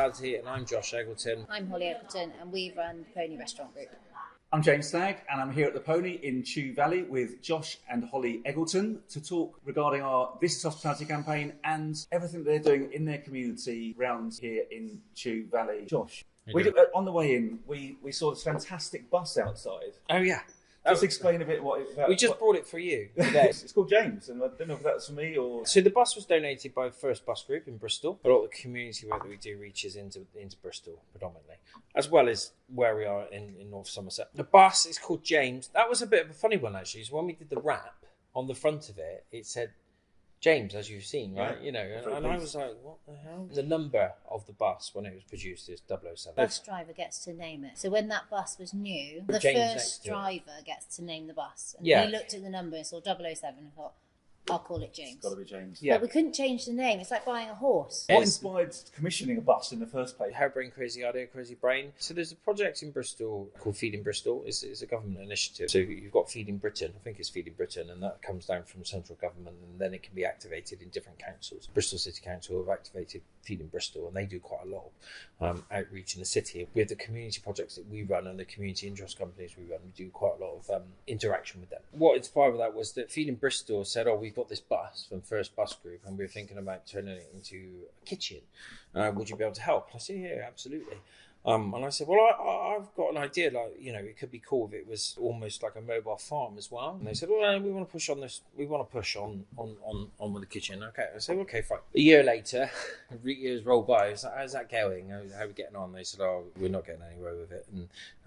Hospitality, and I'm Josh Eggleton. I'm Holly Eggleton, and we run the Pony Restaurant Group. I'm James Stagg, and I'm here at the Pony in Chew Valley with Josh and Holly Eggleton to talk regarding our This is Hospitality campaign and everything they're doing in their community around here in Chew Valley. Josh, on the way in, we saw this fantastic bus outside. Oh, yeah. Just explain a bit what it's about. We just brought it for you today. It's called James, and I don't know if that's for me or... So the bus was donated by First Bus Group in Bristol. A lot of the community work that we do reaches into Bristol predominantly, as well as where we are in North Somerset. The bus is called James. That was a bit of a funny one, actually. So when we did the wrap, on the front of it, it said James, as you've seen, right? Yeah. You know, and I was like, what the hell? The number of the bus when it was produced is 007. The bus driver gets to name it. So when that bus was new, the James first driver gets to name the bus. And Yeah. he looked at the number and saw 007 and thought, I'll call it James. It's got to be James. Yeah. But we couldn't change the name. It's like buying a horse. What inspired commissioning a bus in the first place? Harebrained crazy idea, crazy brain. So there's a project in Bristol called Feeding Bristol. It's a government initiative. So you've got Feeding Britain. I think it's Feeding Britain, and that comes down from central government, and then it can be activated in different councils. Bristol City Council have activated Feeding Bristol, and they do quite a lot of outreach in the city. With the community projects that we run and the community interest companies we run, we do quite a lot of interaction with them. What inspired that was that Feeding Bristol said, oh, we've got this bus from First Bus Group, and we're thinking about turning it into a kitchen. Would you be able to help? And I said, yeah, absolutely. And I said, well, I've got an idea, like, you know, it could be cool if it was almost like a mobile farm as well. And they said, well, we want to push on this. We want to push on with the kitchen. Okay. I said, okay, fine. A year later, years roll by. I was like, how's that going? How are we getting on? They said, oh, we're not getting anywhere with it.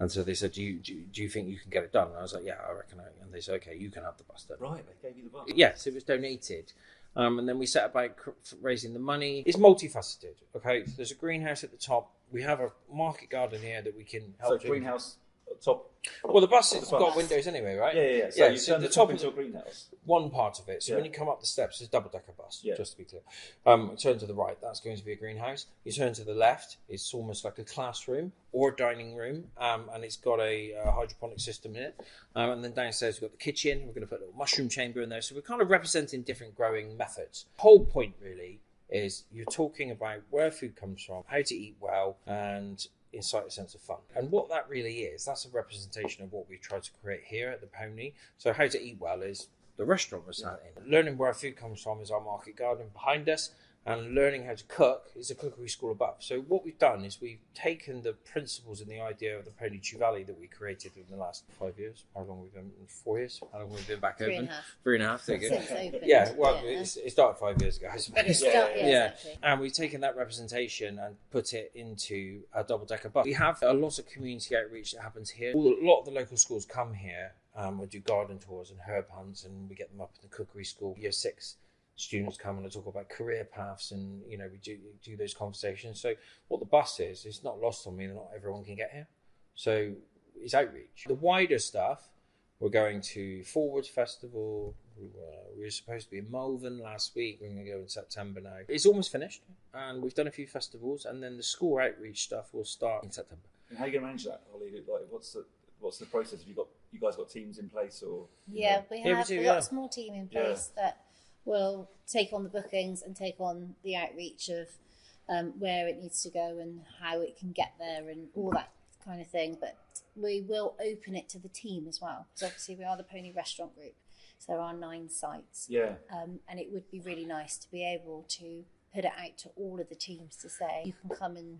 And so they said, do you think you can get it done? And I was like, yeah, I reckon. And they said, okay, you can have the bus done. Right, they gave you the bus. Yes, it was donated. And then we set about raising the money. It's multifaceted, okay? So there's a greenhouse at the top. We have a market garden here that we can help. So greenhouse at the top? Well, the bus has got windows anyway, right? Yeah. So you so turn the top into a greenhouse? One part of it. So when you come up the steps, it's a double-decker bus, just to be clear. You turn to the right, that's going to be a greenhouse. You turn to the left, it's almost like a classroom or a dining room, and it's got a hydroponic system in it. And then downstairs we've got the kitchen. We're going to put a little mushroom chamber in there. So we're kind of representing different growing methods. Whole point, really, is you're talking about where food comes from, how to eat well, and incite a sense of fun. And what that really is, that's a representation of what we try to create here at the Pony. So how to eat well is the restaurant we're sat in. Learning where food comes from is our market garden behind us, and learning how to cook is a cookery school above. So what we've done is we've taken the principles and the idea of the Pony Chew Valley that we created in the last 5 years. How long have we been? 4 years? How long have we been back open? 3.5. There you go. Since opened. Yeah, well, it started 5 years ago. But it started, exactly. And we've taken that representation and put it into a double-decker bus. We have a lot of community outreach that happens here. A lot of the local schools come here. We do garden tours and herb hunts, and we get them up in the cookery school. Year 6 students come and talk about career paths, and we do those conversations. So what the bus is, it's not lost on me that not everyone can get here. So it's outreach. The wider stuff, we're going to Forwards Festival. We were supposed to be in Malvern last week. We're going to go in September now. It's almost finished, and we've done a few festivals, and then the school outreach stuff will start in September. And how are you going to manage that, Holly? Like, what's the process? Have you guys got teams in place, or? Yeah, we've got a small team in place that will take on the bookings and take on the outreach of where it needs to go and how it can get there and all that kind of thing. But we will open it to the team as well, because obviously we are the Pony Restaurant Group, so there are 9 sites. Yeah. And it would be really nice to be able to put it out to all of the teams to say, you can come and,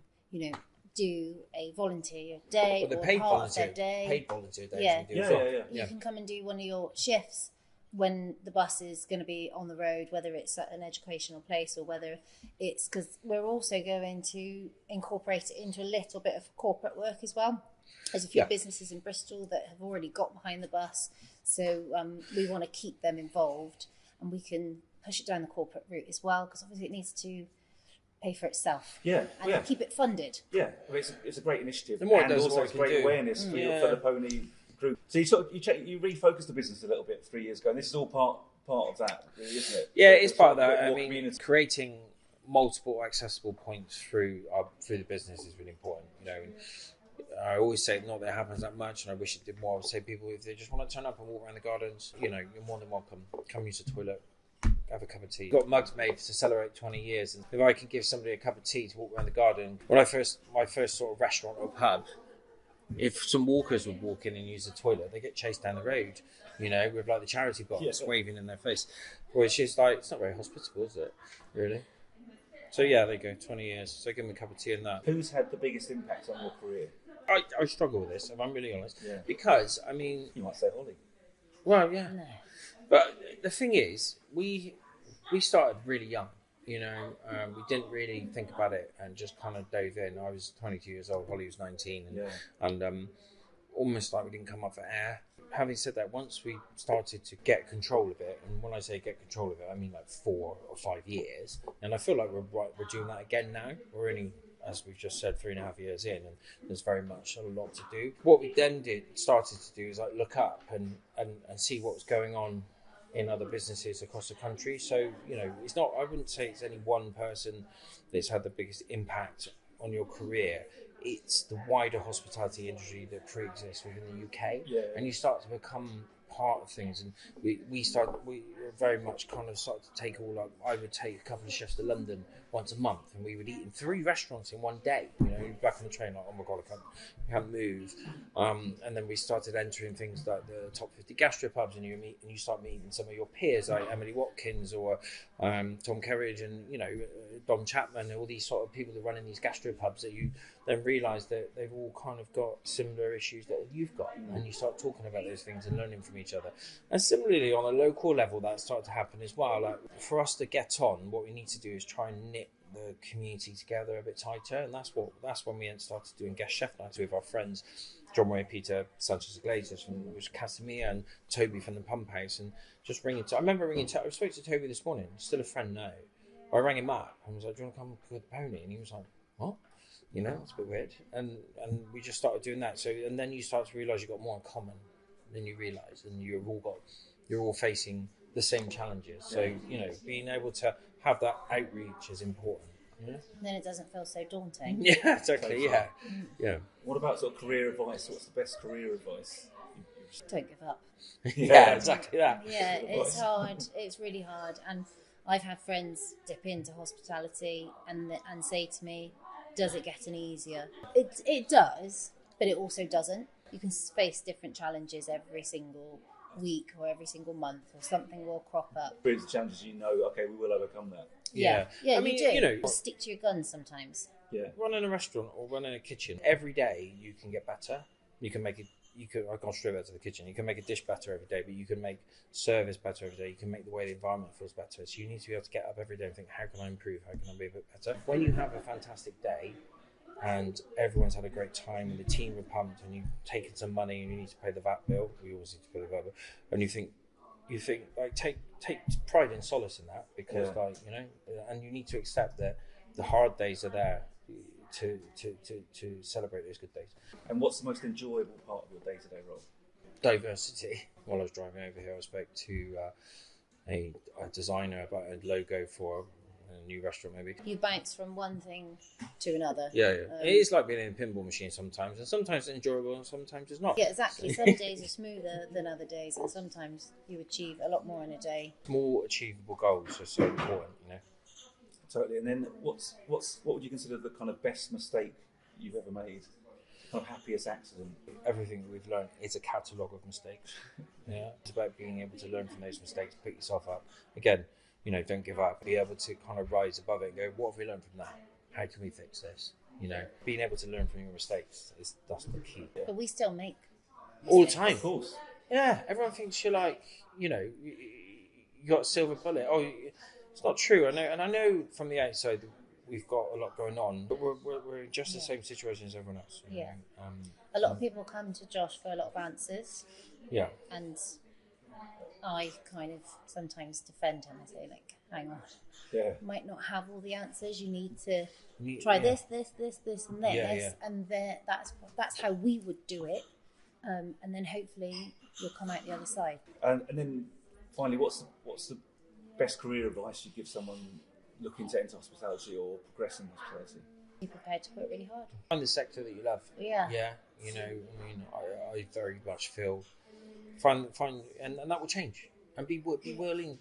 do a volunteer day or part of their day. Paid volunteer days. Yeah. You can come and do one of your shifts when the bus is going to be on the road, whether it's at an educational place or whether it's, because we're also going to incorporate it into a little bit of corporate work as well. There's a few businesses in Bristol that have already got behind the bus, so we want to keep them involved, and we can push it down the corporate route as well, because obviously it needs to pay for itself. And keep it funded. Yeah, it's a great initiative. The more it and does, also it's great awareness for the Pony Group. So you refocused the business a little bit 3 years ago, and this is all part of that, really, isn't it? Yeah, it's part of that. I mean, creating multiple accessible points through the business is really important. I always say, not that it happens that much, and I wish it did more. I would say people, if they just want to turn up and walk around the gardens, you're more than welcome. Come use the toilet, have a cup of tea. Got mugs made to celebrate 20 years, and if I can give somebody a cup of tea to walk around the garden, my first sort of restaurant or pub, if some walkers would walk in and use the toilet, they get chased down the road, with like the charity box waving in their face. Which is like, it's not very hospitable, is it? Really? So yeah, there you go, 20 years. So give them a cup of tea and that. Who's had the biggest impact on your career? I struggle with this, if I'm really honest. Yeah. Because, I mean... You might say Holly. Well, yeah. No. But the thing is, we started really young. We didn't really think about it and just kind of dove in. I was 22 years old, Holly was 19, and almost like we didn't come up for air. Having said that, once we started to get control of it, and when I say get control of it, I mean like 4 or 5 years, and I feel like we're doing that again now. We're only, as we've just said, 3.5 years in, and there's very much a lot to do. What we then started to do is like look up and see what was going on in other businesses across the country. So, it's not, I wouldn't say it's any one person that's had the biggest impact on your career. It's the wider hospitality industry that pre-exists within the UK. Yeah. And you start to become part of things, and we very much kind of started to take all, like, I would take a couple of chefs to London once a month, and we would eat in 3 restaurants in one day, back on the train, like, oh my god, I can't move. And then we started entering things like the top 50 gastropubs, and you start meeting some of your peers like Emily Watkins or Tom Kerridge and Dom Chapman, all these sort of people that run in these gastropubs, that you then realise that they've all kind of got similar issues that you've got, and you start talking about those things and learning from each other. And similarly, on a local level, that started to happen as well. Like, for us to get on, what we need to do is try and knit the community together a bit tighter, and that's when we started doing guest chef nights with our friends John Ray, Peter Sanchez Iglesias from Casamia, and Toby from the Pump House, and just ringing. I remember ringing. I spoke to Toby this morning, still a friend now. I rang him up and was like, "Do you want to come with the pony?" And he was like, "What?" It's a bit weird. And we just started doing that. So, and then you start to realise you've got more in common than you realise, and you're all facing the same challenges. So, being able to have that outreach is important. Then it doesn't feel so daunting. Yeah, exactly. Yeah. What about sort of career advice? What's the best career advice? Don't give up. Yeah, exactly that. Yeah, it's hard. It's really hard. And I've had friends dip into hospitality and say to me, "Does it get any easier?" It does, but it also doesn't. You can face different challenges every single week or every single month, or something will crop up. Experience challenges, okay, we will overcome that. Yeah, I mean, you do. Just stick to your guns sometimes. Yeah. Running a restaurant or running a kitchen, every day you can get better. You can make it. I've gone straight back to the kitchen. You can make a dish better every day, but you can make service better every day. You can make the way the environment feels better. So you need to be able to get up every day and think, how can I improve? How can I be a bit better? When you have a fantastic day and everyone's had a great time and the team are pumped and you've taken some money and you need to pay the VAT bill, we always need to pay the VAT bill, and you think like take pride and solace in that, because and you need to accept that the hard days are there to celebrate those good days. And what's the most enjoyable part of your day-to-day role? Diversity. While I was driving over here, I spoke to a designer about a logo for a new restaurant, maybe. You bounce from one thing to another. Yeah. It is like being in a pinball machine sometimes, and sometimes it's enjoyable and sometimes it's not. Yeah, exactly. Some days are smoother than other days, and sometimes you achieve a lot more in a day. More achievable goals are so important, Totally. And then what would you consider the kind of best mistake you've ever made? Kind of happiest accident? Everything that we've learned is a catalogue of mistakes. Yeah. It's about being able to learn from those mistakes, pick yourself up. Again, don't give up. Be able to kind of rise above it and go, what have we learned from that? How can we fix this? Being able to learn from your mistakes, that's the key. But we still make mistakes. All the time. Of course. Yeah. Everyone thinks you're like, you got a silver bullet. Oh, it's not true. I know from the outside we've got a lot going on, but we're in just the same situation as everyone else. Yeah. A lot of people come to Josh for a lot of answers. Yeah. And I kind of sometimes defend him and say, like, hang on. Yeah. You might not have all the answers. You need to try this, and this. Yeah. And that's how we would do it. And then hopefully you'll come out the other side. And then finally, what's the best career advice you give someone looking to enter hospitality or progress in hospitality? Be prepared to work really hard. Find the sector that you love. Yeah. Yeah. I very much feel find and that will change. and be willing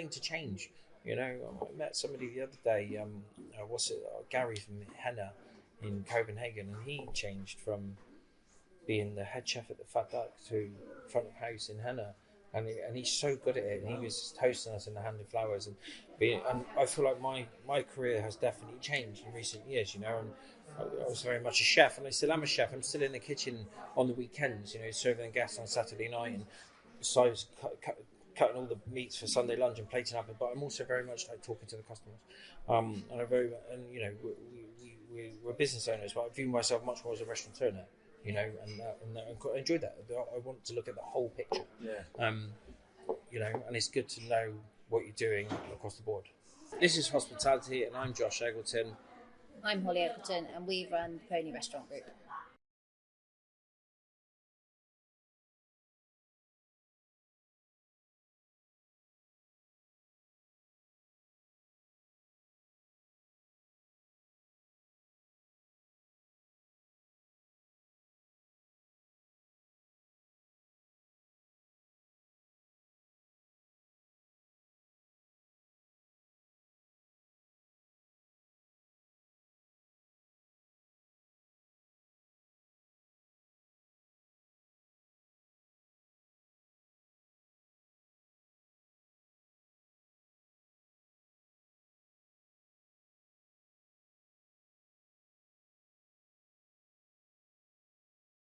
to change. You know, I met somebody the other day. Gary from Henna in Copenhagen, and he changed from being the head chef at the Fat Duck to front of house in Henna, and he's so good at it. And he was hosting us in the Hand of Flowers, and I feel like my career has definitely changed in recent years. You know, and I was very much a chef, and I still am a chef. I'm still in the kitchen on the weekends. You know, serving guests on Saturday night, and besides cutting all the meats for Sunday lunch and plating up. But I'm also very much like talking to the customers, and you know, we're business owners, but I view myself much more as a restaurateur now. You know, and I enjoy that. I want to look at the whole picture. Yeah. You know, and it's good to know what you're doing across the board. This is Hospitality, and I'm Josh Eggleton. I'm Holly Eggleton, and we run the Pony Restaurant Group.